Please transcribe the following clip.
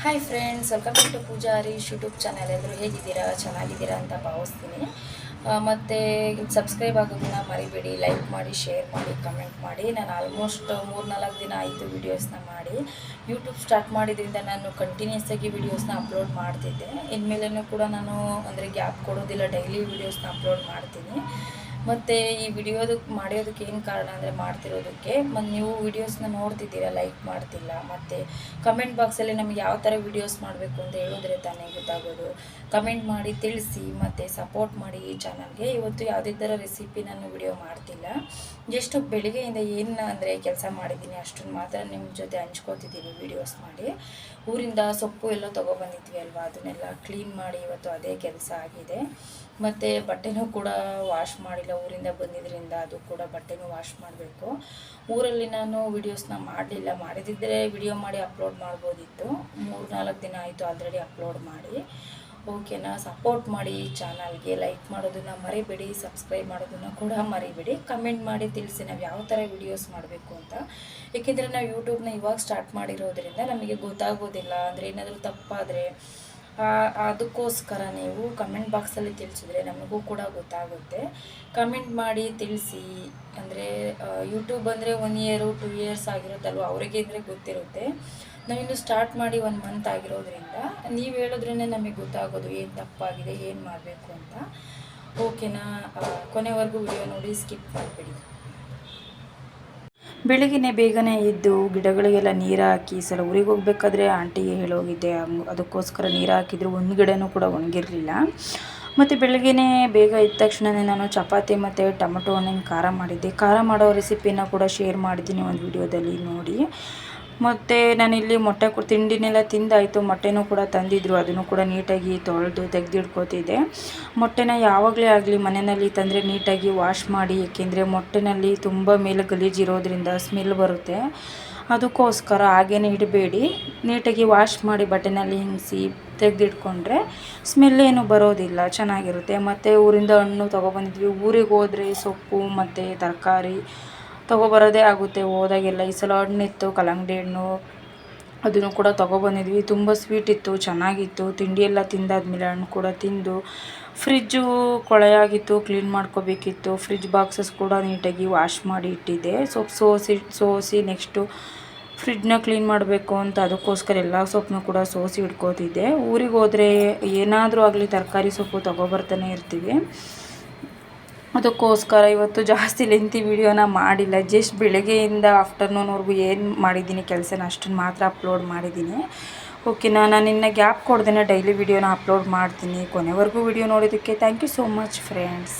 Hi friends, welcome to Pooja Harish YouTube channel. ಎಲ್ಲರೂ ಹೇಗಿದ್ದೀರಾ? ಚೆನ್ನಾಗಿದ್ದೀರಾ ಅಂತ ಭಾವಿಸ್ತೀನಿ. ಮತ್ತು ಸಬ್ಸ್ಕ್ರೈಬ್ ಆಗೋದನ್ನ ಮರಿಬೇಡಿ. ಲೈಕ್ ಮಾಡಿ, ಶೇರ್ ಮಾಡಿ, ಕಮೆಂಟ್ ಮಾಡಿ. ನಾನು ಆಲ್ಮೋಸ್ಟ್ 3-4 ದಿನ ಆಯಿತು ವೀಡಿಯೋಸ್ನ ಮಾಡಿ. ಯೂಟ್ಯೂಬ್ ಸ್ಟಾರ್ಟ್ ಮಾಡಿದ್ರಿಂದ ನಾನು ಕಂಟಿನ್ಯೂಸ್ ಆಗಿ ವೀಡಿಯೋಸ್ನ ಅಪ್ಲೋಡ್ ಮಾಡ್ತಿದ್ದೆ. ಇನ್ಮೇಲೂ ಕೂಡ ನಾನು ಅಂದರೆ ಗ್ಯಾಪ್ ಕೊಡೋದಿಲ್ಲ, ಡೈಲಿ ವೀಡಿಯೋಸ್ನ ಅಪ್ಲೋಡ್ ಮಾಡ್ತೀನಿ. ಮತ್ತು ಈ ಮಾಡೋದಕ್ಕೆ ಏನು ಕಾರಣ ಅಂದರೆ ಮಾಡ್ತಿರೋದಕ್ಕೆ ನೀವು ವೀಡಿಯೋಸ್ನ ನೋಡ್ತಿದ್ದೀರಾ, ಲೈಕ್ ಮಾಡ್ತಿಲ್ಲ. ಮತ್ತು ಕಮೆಂಟ್ ಬಾಕ್ಸಲ್ಲಿ ನಮಗೆ ಯಾವ ಥರ ವೀಡಿಯೋಸ್ ಮಾಡಬೇಕು ಅಂತ ಹೇಳಿದ್ರೆ ತಾನೇ ಗೊತ್ತಾಗೋದು. ಕಮೆಂಟ್ ಮಾಡಿ ತಿಳಿಸಿ ಮತ್ತು ಸಪೋರ್ಟ್ ಮಾಡಿ ಈ ಚಾನಲ್ಗೆ. ಇವತ್ತು ಯಾವುದೇ ಥರ ರೆಸಿಪಿ ನಾನು ವಿಡಿಯೋ ಮಾಡ್ತಿಲ್ಲ. ಜಸ್ಟ್ ಬೆಳಿಗ್ಗೆಯಿಂದ ಏನು ಅಂದರೆ ಕೆಲಸ ಮಾಡಿದ್ದೀನಿ ಅಷ್ಟನ್ನು ಮಾತ್ರ ನಿಮ್ಮ ಜೊತೆ ಹಂಚ್ಕೋತಿದ್ದೀನಿ ವೀಡಿಯೋಸ್ ಮಾಡಿ. ಊರಿಂದ ಸೊಪ್ಪು ಎಲ್ಲ ತೊಗೊಬಂದಿದ್ವಿ ಅಲ್ವಾ, ಅದನ್ನೆಲ್ಲ ಕ್ಲೀನ್ ಮಾಡಿ ಇವತ್ತು ಅದೇ ಕೆಲಸ ಆಗಿದೆ. ಮತ್ತು ಬಟ್ಟೆನೂ ಕೂಡ ವಾಶ್ ಮಾಡಿಲ್ಲ, ಊರಿಂದ ಬಂದಿದ್ದರಿಂದ ಅದು ಕೂಡ ಬಟ್ಟೆನೂ ವಾಶ್ ಮಾಡಬೇಕು. ಊರಲ್ಲಿ ನಾನು ವೀಡಿಯೋಸ್ನ ಮಾಡಲಿಲ್ಲ, ಮಾಡಿದ್ದರೆ ವಿಡಿಯೋ ಮಾಡಿ ಅಪ್ಲೋಡ್ ಮಾಡ್ಬೋದಿತ್ತು. 3-4 ದಿನ ಆಯಿತು ಆಲ್ರೆಡಿ ಅಪ್ಲೋಡ್ ಮಾಡಿ. ಓಕೆನಾ? ಸಪೋರ್ಟ್ ಮಾಡಿ ಈ ಚಾನಲ್ಗೆ. ಲೈಕ್ ಮಾಡೋದನ್ನು ಮರಿಬೇಡಿ, ಸಬ್ಸ್ಕ್ರೈಬ್ ಮಾಡೋದನ್ನು ಕೂಡ ಮರಿಬೇಡಿ. ಕಮೆಂಟ್ ಮಾಡಿ ತಿಳಿಸಿ ನಾವು ಯಾವ ಥರ ವೀಡಿಯೋಸ್ ಮಾಡಬೇಕು ಅಂತ. ಏಕೆಂದರೆ ನಾವು ಯೂಟ್ಯೂಬ್ನ ಇವಾಗ ಸ್ಟಾರ್ಟ್ ಮಾಡಿರೋದ್ರಿಂದ ನಮಗೆ ಗೊತ್ತಾಗೋದಿಲ್ಲ. ಅಂದರೆ ಏನಾದರೂ ತಪ್ಪಾದರೆ ಅದಕ್ಕೋಸ್ಕರ ನೀವು ಕಮೆಂಟ್ ಬಾಕ್ಸಲ್ಲಿ ತಿಳಿಸಿದ್ರೆ ನಮಗೂ ಕೂಡ ಗೊತ್ತಾಗುತ್ತೆ. ಕಮೆಂಟ್ ಮಾಡಿ ತಿಳಿಸಿ. ಅಂದರೆ ಯೂಟ್ಯೂಬ್ ಅಂದರೆ 1 ಇಯರು 2 ಇಯರ್ಸ್ ಆಗಿರುತ್ತಲ್ವ, ಅವರಿಗೆ ಅಂದರೆ ಗೊತ್ತಿರುತ್ತೆ. ನಾವಿನ್ನು ಸ್ಟಾರ್ಟ್ ಮಾಡಿ 1 ಮಂತ್ ಆಗಿರೋದ್ರಿಂದ ನೀವು ಹೇಳಿದ್ರೇ ನಮಗೆ ಗೊತ್ತಾಗೋದು ಏನು ತಪ್ಪಾಗಿದೆ, ಏನು ಮಾಡಬೇಕು ಅಂತ. ಓಕೆನಾ? ಕೊನೆವರೆಗೂ ವಿಡಿಯೋ ನೋಡಿ, ಸ್ಕಿಪ್ ಮಾಡಿಬಿಡಿ. ಬೆಳಗ್ಗೆ ಬೇಗನೆ ಎದ್ದು ಗಿಡಗಳಿಗೆಲ್ಲ ನೀರು ಹಾಕಿ, ಸಲ ಊರಿಗೆ ಹೋಗ್ಬೇಕಾದ್ರೆ ಆಂಟಿಗೆ ಹೇಳೋಗಿದ್ದೆ, ಅದಕ್ಕೋಸ್ಕರ ನೀರು ಹಾಕಿದ್ರು ಒಂದು ಗಿಡನೂ ಕೂಡ ಒಣಗಿರಲಿಲ್ಲ. ಮತ್ತು ಬೆಳಗ್ಗೆ ಬೇಗ ಎದ್ದ ತಕ್ಷಣವೇ ನಾನು ಚಪಾತಿ ಮತ್ತು ಟೊಮಟೊ ಹಣ್ಣಿನ ಖಾರ ಮಾಡಿದ್ದೆ. ಖಾರ ಮಾಡೋ ರೆಸಿಪಿನ ಕೂಡ ಶೇರ್ ಮಾಡಿದ್ದೀನಿ ಒಂದು ವಿಡಿಯೋದಲ್ಲಿ, ನೋಡಿ. ಮತ್ತು ನಾನಿಲ್ಲಿ ಮೊಟ್ಟೆ ತಿಂಡಿನೆಲ್ಲ ತಿಂದಾಯಿತು. ಮೊಟ್ಟೆನೂ ಕೂಡ ತಂದಿದ್ದರು, ಅದನ್ನು ಕೂಡ ನೀಟಾಗಿ ತೊಳೆದು ತೆಗೆದಿಡ್ಕೋತಿದ್ದೆ. ಮೊಟ್ಟೆನ ಯಾವಾಗಲೇ ಆಗಲಿ ಮನೆಯಲ್ಲಿ ತಂದರೆ ನೀಟಾಗಿ ವಾಶ್ ಮಾಡಿ, ಏಕೆಂದರೆ ಮೊಟ್ಟೆನಲ್ಲಿ ತುಂಬ ಮೇಲೆ ಗಲೀಜಿರೋದ್ರಿಂದ ಸ್ಮೆಲ್ ಬರುತ್ತೆ. ಅದಕ್ಕೋಸ್ಕರ ಹಾಗೇ ಇಡಬೇಡಿ, ನೀಟಾಗಿ ವಾಶ್ ಮಾಡಿ ಬಟ್ಟೆನಲ್ಲಿ ಹಿಂಗಿಸಿ ತೆಗೆದಿಟ್ಕೊಂಡ್ರೆ ಸ್ಮೆಲ್ ಏನು ಬರೋದಿಲ್ಲ, ಚೆನ್ನಾಗಿರುತ್ತೆ. ಮತ್ತು ಊರಿಂದ ಹಣ್ಣು ತೊಗೊಬಂದಿದ್ವಿ. ಊರಿಗೆ ಹೋದರೆ ಸೊಪ್ಪು ಮತ್ತು ತರಕಾರಿ ತೊಗೊಬರೋದೇ ಆಗುತ್ತೆ ಹೋದಾಗೆಲ್ಲ. ಈ ಸಲ ಹಣ್ಣಿತ್ತು, ಕಲ್ಲಂಗಡಿ ಹಣ್ಣು, ಅದನ್ನು ಕೂಡ ತೊಗೊಬಂದಿದ್ವಿ. ತುಂಬ ಸ್ವೀಟ್ ಇತ್ತು, ಚೆನ್ನಾಗಿತ್ತು. ತಿಂಡಿ ಎಲ್ಲ ತಿಂದಾದ್ಮೇಲೆ ಹಣ್ಣು ಕೂಡ ತಿಂದು ಫ್ರಿಜ್ಜು ಕೊಳೆಯಾಗಿತ್ತು, ಕ್ಲೀನ್ ಮಾಡ್ಕೋಬೇಕಿತ್ತು. ಫ್ರಿಜ್ ಬಾಕ್ಸಸ್ ಕೂಡ ನೀಟಾಗಿ ವಾಶ್ ಮಾಡಿ ಇಟ್ಟಿದ್ದೆ. ಸೊಪ್ಪು ಸೋಸಿ ನೆಕ್ಸ್ಟು ಫ್ರಿಡ್ಜ್ನ ಕ್ಲೀನ್ ಮಾಡಬೇಕು ಅಂತ ಅದಕ್ಕೋಸ್ಕರ ಎಲ್ಲ ಸೊಪ್ಪನ್ನು ಕೂಡ ಸೋಸಿ ಇಟ್ಕೋತಿದ್ದೆ. ಊರಿಗೆ ಹೋದರೆ ಏನಾದರೂ ಆಗಲಿ ತರಕಾರಿ ಸೊಪ್ಪು ತೊಗೊಬರ್ತಾನೆ ಇರ್ತೀವಿ. ಅದಕ್ಕೋಸ್ಕರ ಇವತ್ತು ಜಾಸ್ತಿ ಲೆಂತಿ ವೀಡಿಯೋನ ಮಾಡಿಲ್ಲ. ಜಸ್ಟ್ ಬೆಳಗ್ಗೆಯಿಂದ ಆಫ್ಟರ್ನೂನ್ವರೆಗೂ ಏನು ಮಾಡಿದ್ದೀನಿ ಕೆಲಸನ ಅಷ್ಟನ್ನು ಮಾತ್ರ ಅಪ್ಲೋಡ್ ಮಾಡಿದ್ದೀನಿ. ಓಕೆನಾ? ನಾನು ಇನ್ನು ಗ್ಯಾಪ್ ಕೊಡ್ದೇನೆ ಡೈಲಿ ವೀಡಿಯೋನ ಅಪ್ಲೋಡ್ ಮಾಡ್ತೀನಿ. ಕೊನೆವರೆಗೂ ವೀಡಿಯೋ ನೋಡೋದಕ್ಕೆ thank you so much friends.